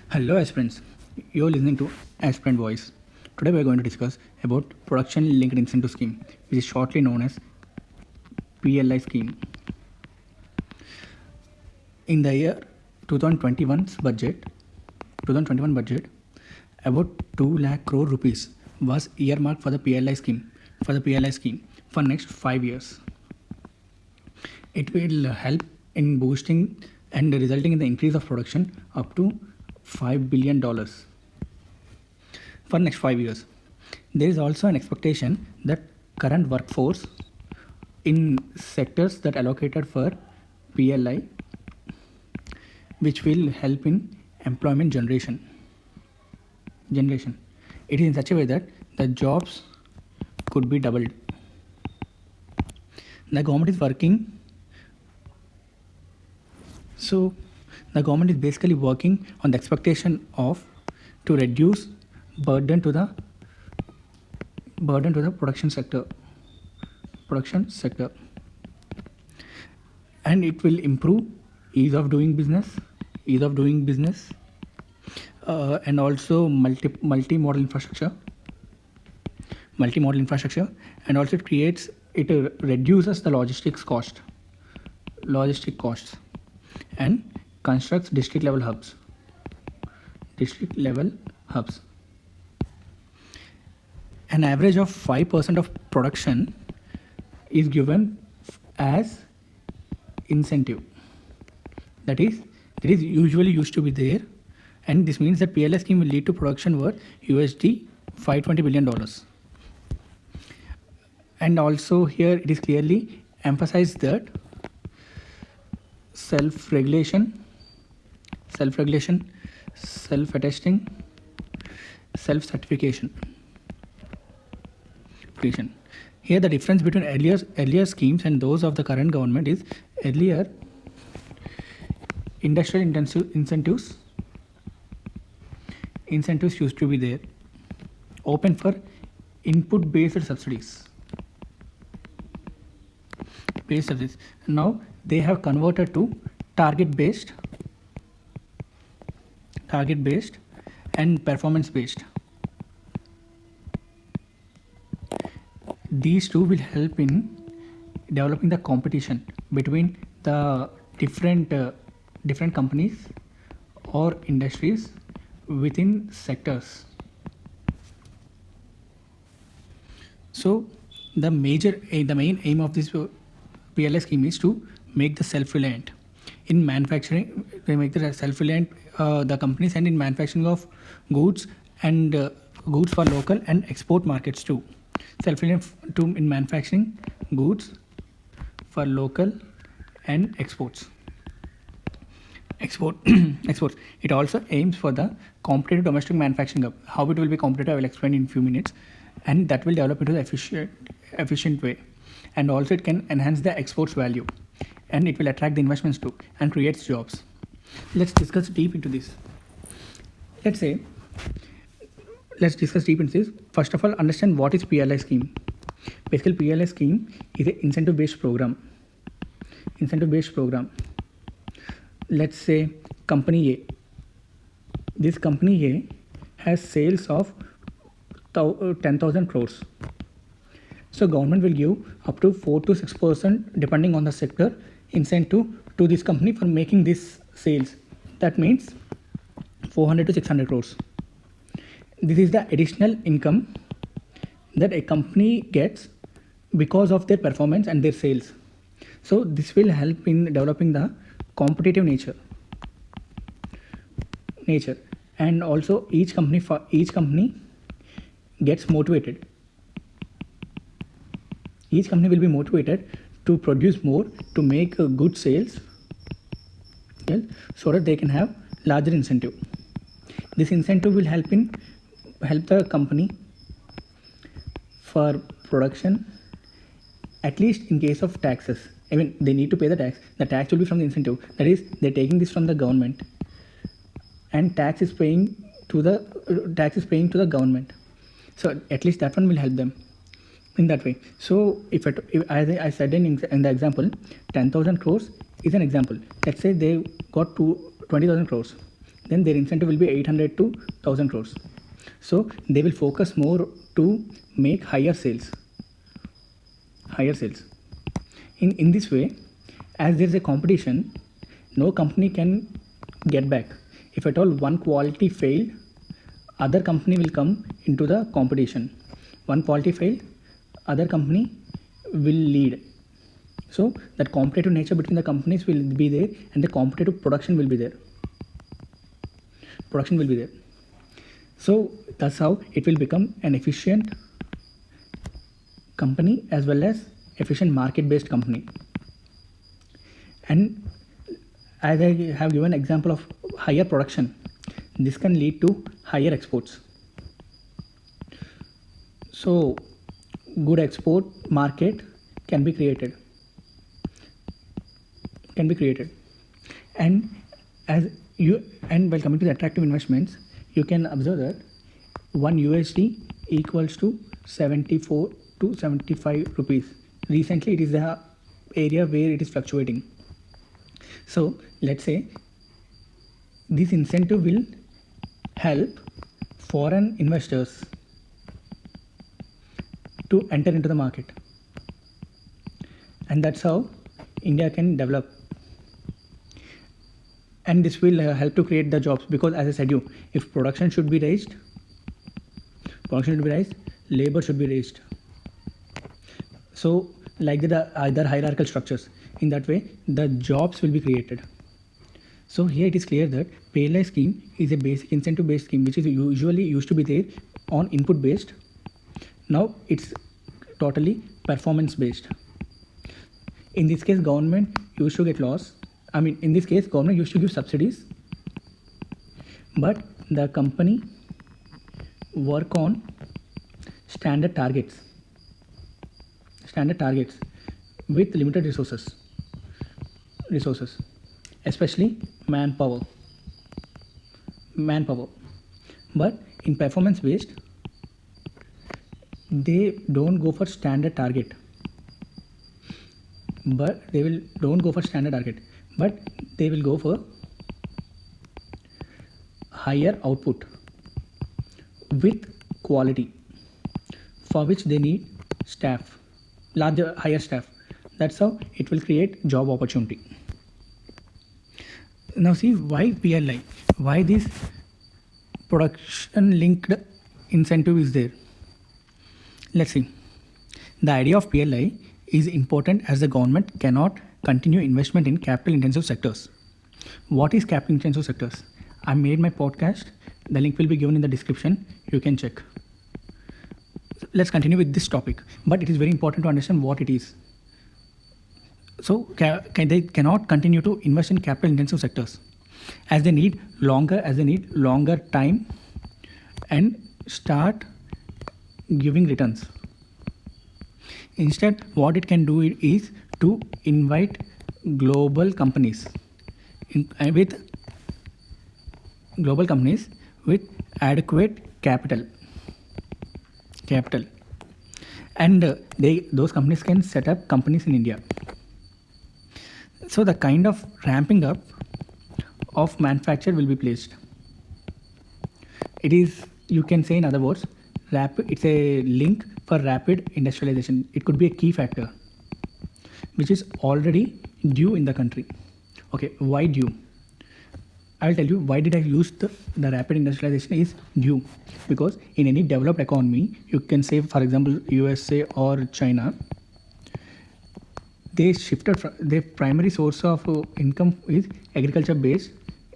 Hello aspirants, you're listening to Aspirant Voice. Today we are going to discuss about Production Linked Incentive Scheme, which is shortly known as PLI scheme. In the year 2021 budget, about 2 lakh crore rupees was earmarked for the PLI scheme for next 5 years. It will help in boosting and resulting in the increase of production up to $5 billion for next 5 years. There is also an expectation that current workforce in sectors that allocated for PLI, which will help in employment generation. It is in such a way that the jobs could be doubled. The government is working. So the government is basically working on the expectation of to reduce burden to the production sector, and it will improve ease of doing business, and also multi-modal infrastructure, and also it reduces the logistic costs, and constructs district level hubs. An average of 5% of production is given as incentive. That is usually used to be there, and this means that PLI scheme will lead to production worth USD $520 billion. And also here it is clearly emphasized that self-regulation, self-attesting, self-certification. Here the difference between earlier schemes and those of the current government is earlier industrial incentives used to be there, open for input based subsidies. Now they have converted to target based and performance based. These two will help in developing the competition between the different companies or industries within sectors. So the main aim of this PLI scheme is to make the self-reliant in manufacturing. They make the self-reliant the companies, and in manufacturing of goods and goods for local and export markets too. Self-reliant in manufacturing goods for local and exports. It also aims for the competitive domestic manufacturing hub. How it will be competitive, I will explain in a few minutes, and that will develop into the efficient way. And also it can enhance the exports value, and it will attract the investments too and creates jobs. Let's discuss deep into this. First of all, understand what is PLI scheme. Basically, PLI scheme is an incentive-based program. Let's say company A. This company A has sales of 10,000 crores. So government will give up to 4 to 6% depending on the sector incentive to this company for making this sales. That means 400 to 600 crores. This is the additional income that a company gets because of their performance and their sales. So this will help in developing the competitive nature, and also each company gets motivated. Each company will be motivated to produce more, to make good sales, so that they can have larger incentive. This incentive will help the company for production, at least in case of taxes. I mean, they need to pay the tax. The tax will be from the incentive. That is, they're taking this from the government, and tax is paying to the government. So at least that one will help them in that way. So if I said in the example, 10,000 crores is an example. Let's say they got to 20,000 crores. then their incentive will be 800 to 1000 crores. So they will focus more to make higher sales. In this way, as there is a competition, no company can get back. If at all one quality failed, other company will come into the competition. One quality failed, other company will lead. So that competitive nature between the companies will be there, and the competitive production will be there. So that's how it will become an efficient company as well as efficient market-based company. And as I have given example of higher production, this can lead to higher exports. So good export market can be created. And while coming to the attractive investments, you can observe that 1 USD equals to 74 to 75 rupees. Recently it is the area where it is fluctuating. So let's say this incentive will help foreign investors to enter into the market, and that's how India can develop. And this will help to create the jobs, because as I said you, if production should be raised, labor should be raised. So like the other hierarchical structures, in that way the jobs will be created. So here it is clear that PLI scheme is a basic incentive based scheme, which is usually used to be there on input based. Now it's totally performance based. In this case, government used to get loss. In this case, government used to give subsidies, but the company work on standard targets with limited resources, especially manpower. But in performance based, they don't go for standard target, but they will go for higher output with quality, for which they need higher staff. That's how it will create job opportunity. Now see why PLI, why this production linked incentive is there. Let's see. The idea of PLI is important as the government cannot continue investment in capital intensive sectors. What is capital intensive sectors? I made my podcast. The link will be given in the description. You can check. Let's continue with this topic, but it is very important to understand what it is. So they cannot continue to invest in capital intensive sectors as they need longer time and start giving returns. Instead, what it can do is to invite global companies with adequate capital, and those companies can set up companies in India. So the kind of ramping up of manufacture will be placed. It is, you can say in other words, it's a link for rapid industrialization. It could be a key factor which is already due in the country. Okay, why due? I'll tell you why did I use the rapid industrialization is due. Because in any developed economy, you can say for example USA or China, they shifted from their primary source of income is agriculture based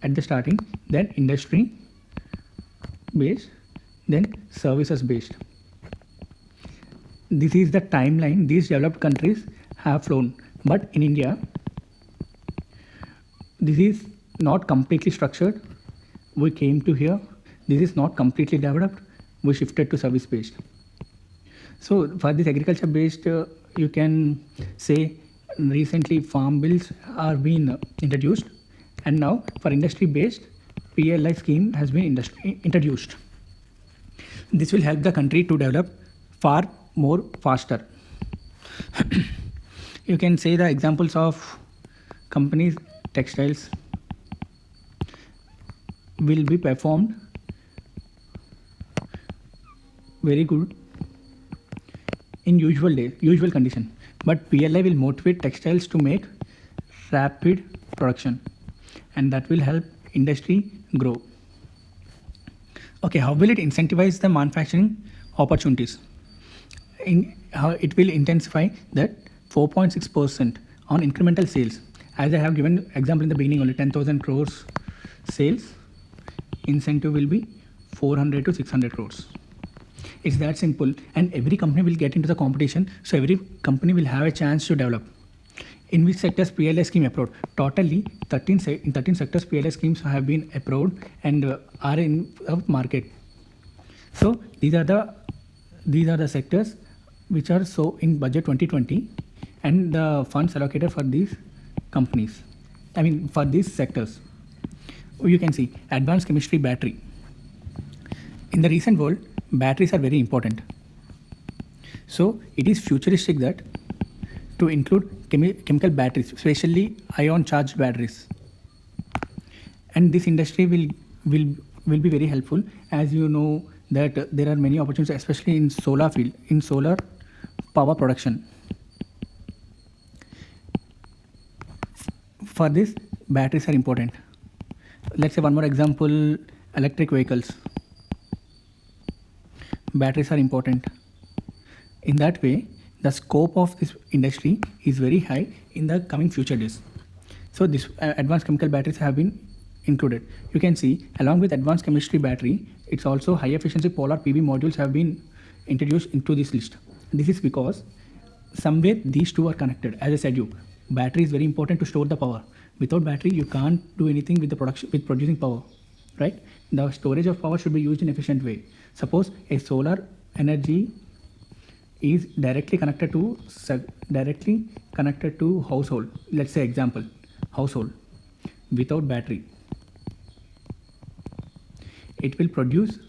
at the starting, then industry based, then services based. This is the timeline these developed countries have flown. But in India, this is not completely structured. We came to here. This is not completely developed. We shifted to service based. So for this agriculture based, you can say recently farm bills are being introduced, and now for industry based, PLI scheme has been introduced. This will help the country to develop far more faster. You can say the examples of companies, textiles, will be performed very good in usual condition, but PLI will motivate textiles to make rapid production, and that will help industry grow. Okay, how will it incentivize the manufacturing opportunities? How it will intensify that 4.6% on incremental sales. As I have given example in the beginning, only 10,000 crores sales, incentive will be 400 to 600 crores. It's that simple, and every company will get into the competition, so every company will have a chance to develop. In which sectors PLI scheme approved? Totally 13 sectors PLI schemes have been approved and are in market. So these are the sectors which are so in budget 2020, and the funds allocated for these companies. I mean for these sectors. You can see advanced chemistry battery. In the recent world, batteries are very important. So it is futuristic that to include chemical batteries, especially ion charged batteries. And this industry will be very helpful, as you know that there are many opportunities, especially in solar field, in solar power production. For this, batteries are important. Let's say one more example, electric vehicles. Batteries are important. In that way, the scope of this industry is very high in the coming future days. So this advanced chemical batteries have been included. You can see along with advanced chemistry battery, it's also high efficiency polar PV modules have been introduced into this list. This is because somewhere these two are connected. As I said, battery is very important to store the power. Without battery, you can't do anything with the production, with producing power, right? The storage of power should be used in efficient way. Suppose a solar energy is directly connected to household. Let's say example, household without battery, it will produce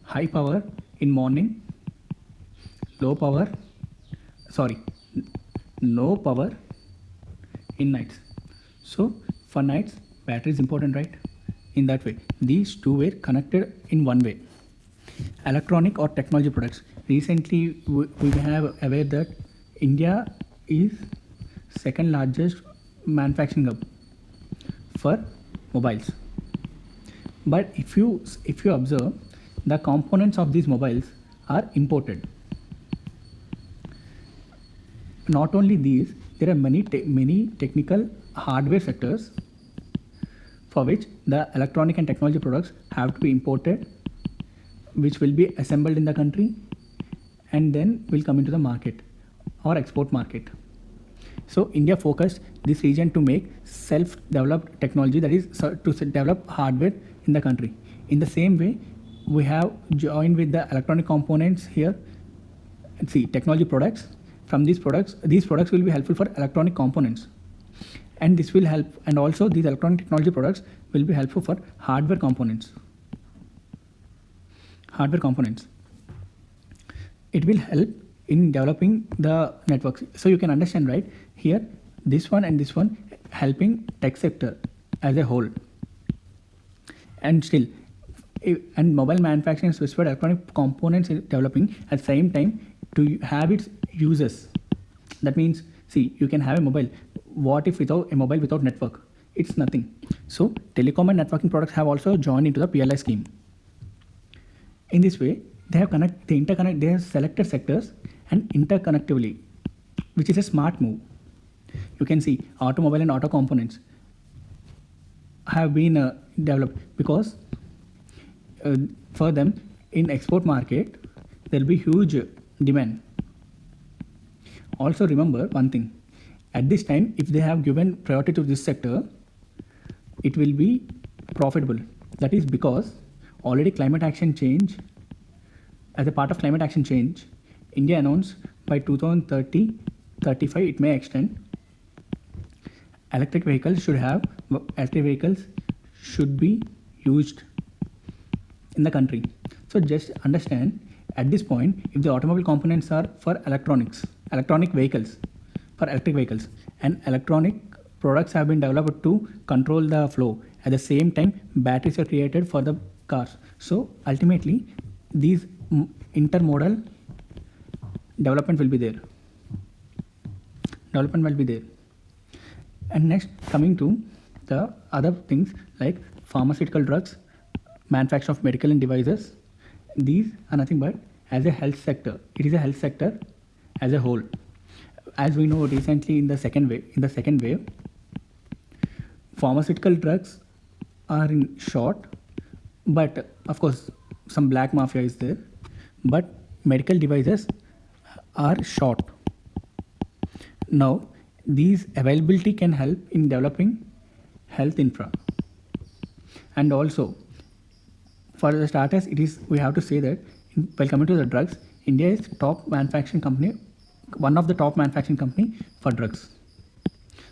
high power in morning, no power in nights. So for nights, battery is important, right? In that way, these two were connected in one way. Electronic or technology products. Recently, we have aware that India is second largest manufacturing hub for mobiles. But if you observe, the components of these mobiles are imported. Not only these, there are many technical hardware sectors for which the electronic and technology products have to be imported, which will be assembled in the country and then will come into the market or export market. So India focused this region to make self-developed technology, that is to develop hardware in the country. In the same way, we have joined with the electronic components here. See, technology products. From these products will be helpful for electronic components, and this will help, and also these electronic technology products will be helpful for hardware components. It will help in developing the networks. So you can understand, right? Here, this one and this one helping tech sector as a whole. And still, and mobile manufacturing specified electronic components is developing at the same time to have its uses. That means, see, you can have a mobile. What if without a mobile without network? It's nothing. So telecom and networking products have also joined into the PLI scheme. In this way, they have selected sectors and interconnectively, which is a smart move. You can see automobile and auto components have been developed because for them in export market there will be huge demand. Also remember one thing, at this time if they have given priority to this sector, it will be profitable. That is because already climate action change, as a part of climate action change, India announced by 2030-35 it may extend. Electric vehicles should be used in the country. So just understand, at this point, if the automobile components are for electric vehicles, and electronic products have been developed to control the flow, At the same time, batteries are created for the cars. So ultimately, these intermodal development will be there. Development will be there. And next, coming to the other things like pharmaceutical drugs, manufacture of medical and devices. These are nothing but as a health sector. It is a health sector as a whole. As we know, recently in the second wave, pharmaceutical drugs are in short, but of course some black mafia is there. But medical devices are short. Now, these availability can help in developing health infra. And also, for the starters, we have to say that while coming to the drugs, India is top manufacturing company, one of the top manufacturing company for drugs.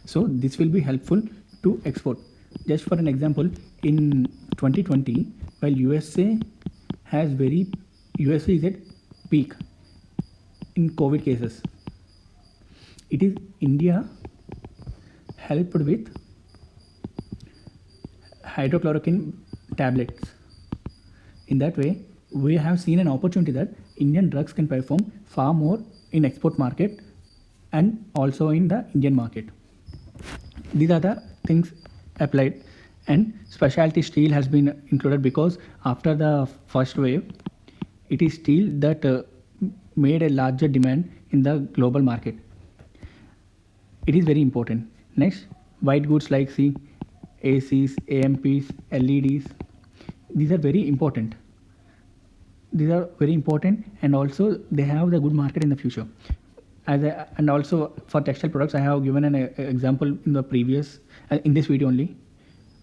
So this will be helpful to export. Just for an example, in 2020, while USA is at peak in COVID cases, it is India helped with hydrochloroquine tablets. In that way, we have seen an opportunity that Indian drugs can perform far more in export market and also in the Indian market. These are the things applied, and specialty steel has been included because after the first wave, it is steel that made a larger demand in the global market. It is very important. Next, white goods like ACs, AMPs, LEDs. These are very important. And also they have the good market in the future. And also for textile products, I have given an example in the previous in this video only.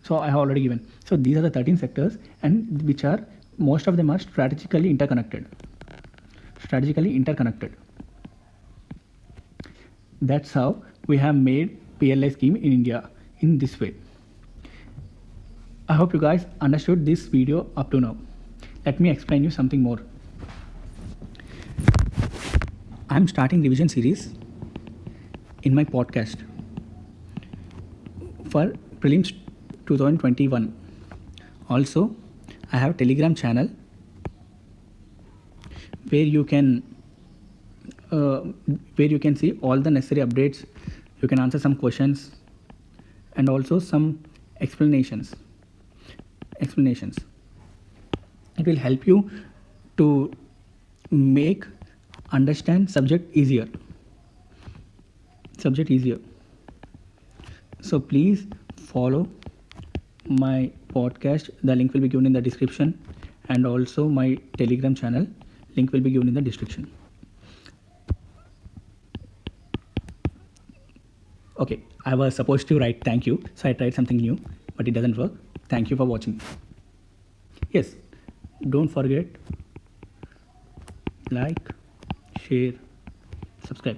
So I have already given. So these are the 13 sectors, and which are most of them are strategically interconnected. That's how we have made PLI scheme in India in this way. I hope you guys understood this video up to now. Let me explain you something more. I'm starting revision series in my podcast for prelims 2021. Also, I have a Telegram channel where you can see all the necessary updates. You can answer some questions and also some explanations. It will help you to make understand subject easier. So please follow my podcast. The link will be given in the description, and also my Telegram channel link will be given in the description. Okay, I was supposed to write thank you, so I tried something new, but it doesn't work. Thank you for watching. Yes, don't forget, like, share, subscribe.